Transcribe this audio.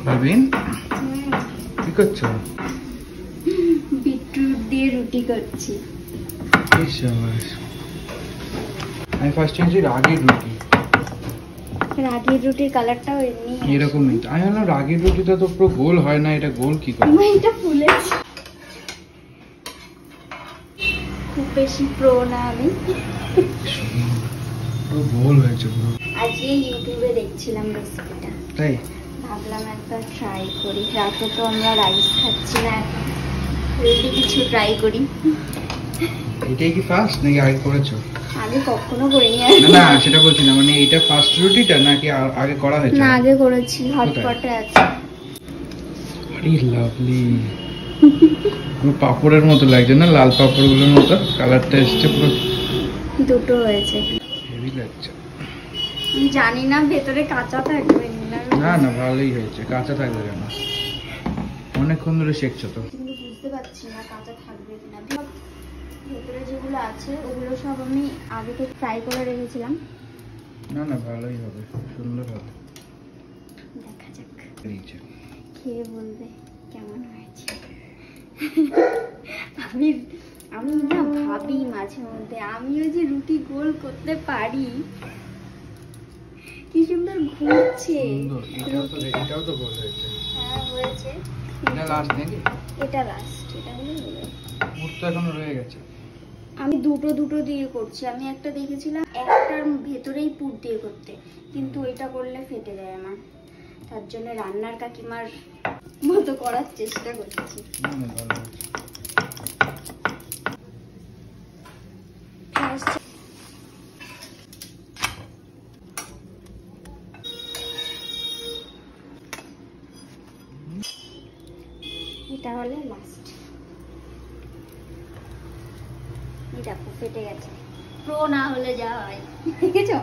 ভাবিন কি করছো? বিটরুট দিয়ে রুটি করছি। আমি ফার্স্ট টাইম রাগির রুটি। রাগির রুটির কালারটাও এমনি এরকমই। আমি ভাবলাম রাগির রুটিটা তো পুরো গোল হয় না, এটা গোল কি করে? এটা ফুলেছে। খুব বেশি প্রো না আমি, পুরো গোল হয়েছে পুরো। আজকে ইউটিউবে দেখছিলাম রেসিপিটা, তাই ভাবলাম একবার ট্রাই করি। রাতে তো আমরা রাইস খাচ্ছি না, হেলদি কিছু ট্রাই করি। এটাই কি ফার্স্ট নাকি আগে করেছো? আগে কখনো করিনি। না না সেটা বলছি না, মানে এটা ফার্স্ট রুটিটা নাকি আগে করা হয়েছে? না আগে করেছি, হটপটে আছে। আরে লাভলি, পুরো পাপড়ের মতো লাগছে না, লাল পাপড়গুলোর মতো কালারটা এসছে পুরো। দুটো হয়েছে, হেভি লাগছে। আমি জানি না ভেতরে কাঁচা থাকবে না না ভালোই হয়েছে, কাঁচা থাকবে কেন? অনেকক্ষণ ধরে শেখছো তো। কিন্তু বুঝতে পারছি না কাঁচা থাকবে কিনা। ভেতরে যেগুলো আছে ওগুলো সব আমি আগে থেকে ফ্রাই করে রেখেছিলাম। না না ভালোই হবে, সুন্দর হবে। দেখা যাক, এইছে খেয়ে বলবে কেমন হয়েছে। আমি না ভাবি মাঝে মধ্যে আমিও যে রুটি গোল করতে পারি। কি সুন্দর ঘুরছে। এটাও তো গোল হয়েছে। হ্যাঁ হয়েছে। এটা লাস্ট নাকি? এটা লাস্ট, এটা হলো হলো। পুর তো এখনো রয়ে গেছে। আমি দুটো দুটো দিয়ে করছি। আমি একটা দেখেছিলাম একটার ভেতরেই পুর দিয়ে করতে, কিন্তু এটা করলে ফেটে যায় আমার। তার জন্য রান্নার কাকিমার মতো করার চেষ্টা করছি। ভালো হয়েছে। এটা হলে লাস্ট। দেখো ফেটে গেছে। প্রো না হলে যা হয়, দেখেছো?